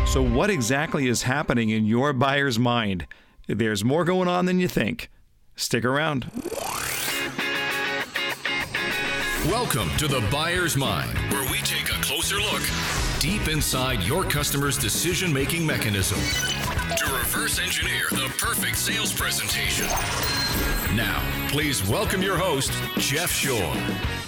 So what exactly is happening in your buyer's mind? There's more going on than you think. Stick around. Welcome to The Buyer's Mind, where we take a closer look deep inside your customer's decision-making mechanism to reverse engineer the perfect sales presentation. Now, please welcome your host, Jeff Shore.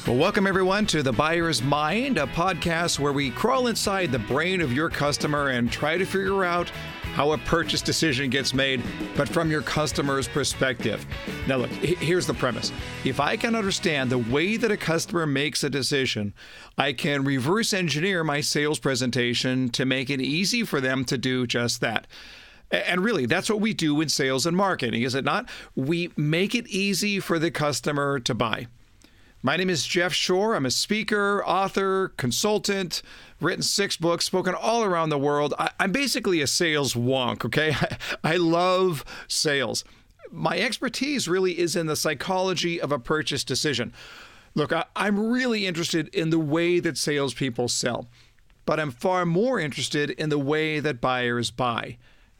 Well, welcome everyone to The Buyer's Mind, a podcast where we crawl inside the brain of your customer and try to figure out how a purchase decision gets made, but from your customer's perspective. Now look, here's the premise. If I can understand the way that a customer makes a decision, I can reverse engineer my sales presentation to make it easy for them to do just that. And really, that's what we do in sales and marketing, is it not? We make it easy for the customer to buy. My name is Jeff Shore. I'm a speaker, author, consultant, written 6 books, spoken all around the world. I'm basically a sales wonk, okay? I love sales. My expertise really is in the psychology of a purchase decision. Look, I'm really interested in the way that salespeople sell, but I'm far more interested in the way that buyers buy.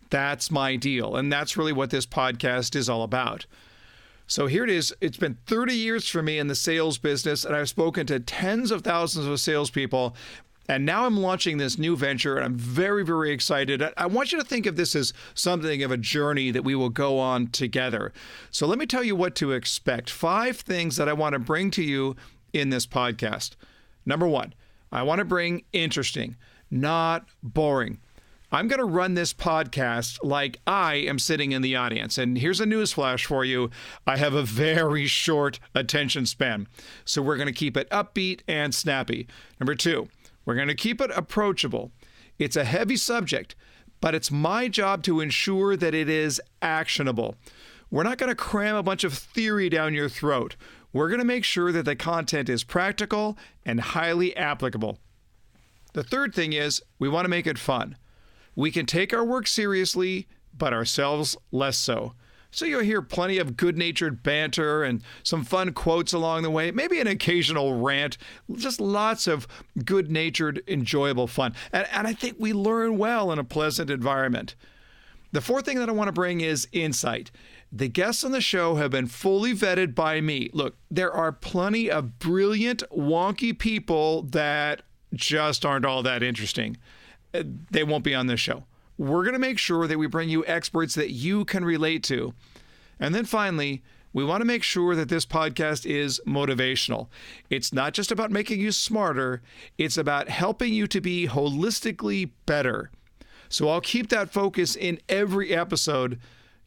That's my deal, and that's really what this podcast is all about. So here it is. It's been 30 years for me in the sales business, and I've spoken to tens of thousands of salespeople, and now I'm launching this new venture, and I'm very, very excited. I want you to think of this as something of a journey that we will go on together. So let me tell you what to expect. 5 things that I want to bring to you in this podcast. Number 1, I want to bring interesting, not boring. I'm going to run this podcast like I am sitting in the audience. And here's a newsflash for you. I have a very short attention span. So we're going to keep it upbeat and snappy. Number 2, we're going to keep it approachable. It's a heavy subject, but it's my job to ensure that it is actionable. We're not going to cram a bunch of theory down your throat. We're going to make sure that the content is practical and highly applicable. The third thing is we want to make it fun. We can take our work seriously, but ourselves less so. So you'll hear plenty of good-natured banter and some fun quotes along the way, maybe an occasional rant, just lots of good-natured, enjoyable fun. And I think we learn well in a pleasant environment. The fourth thing that I want to bring is insight. The guests on the show have been fully vetted by me. Look, there are plenty of brilliant, wonky people that just aren't all that interesting. They won't be on this show. We're going to make sure that we bring you experts that you can relate to. And then finally, we want to make sure that this podcast is motivational. It's not just about making you smarter. It's about helping you to be holistically better. So I'll keep that focus in every episode.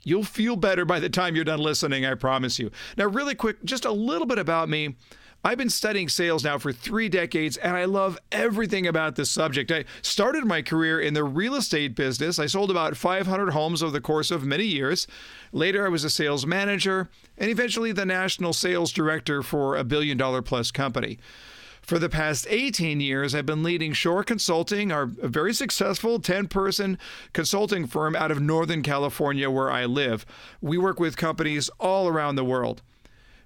You'll feel better by the time you're done listening, I promise you. Now, really quick, just a little bit about me. I've been studying sales now for 3 decades, and I love everything about this subject. I started my career in the real estate business. I sold about 500 homes over the course of many years. Later, I was a sales manager and eventually the national sales director for a billion-dollar-plus company. For the past 18 years, I've been leading Shore Consulting, our very successful 10-person consulting firm out of Northern California, where I live. We work with companies all around the world.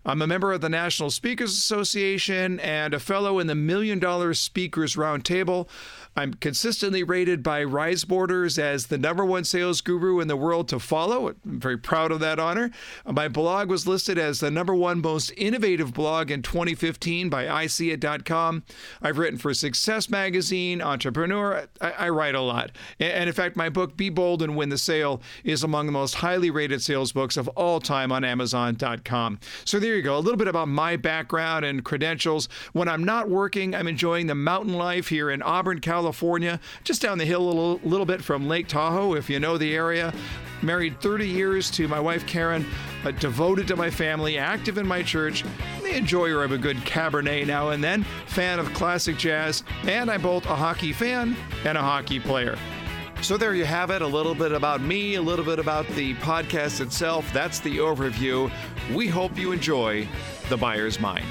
I'm a member of the National Speakers Association and a fellow in the $1 Million Speakers Roundtable. I'm consistently rated by Rise Borders as the #1 sales guru in the world to follow. I'm very proud of that honor. My blog was listed as the #1 most innovative blog in 2015 by iSeeIt.com. I've written for Success Magazine, Entrepreneur. I write a lot. And in fact, my book, Be Bold and Win the Sale, is among the most highly rated sales books of all time on Amazon.com. So there you go, a little bit about my background and credentials. When I'm not working, I'm enjoying the mountain life here in Auburn, California, just down the hill a little bit from Lake Tahoe, if you know the area. Married 30 years to my wife, Karen, devoted to my family, active in my church, the enjoyer of a good Cabernet now and then, fan of classic jazz, and I'm both a hockey fan and a hockey player. So there you have it, a little bit about me, a little bit about the podcast itself. That's the overview. We hope you enjoy The Buyer's Mind.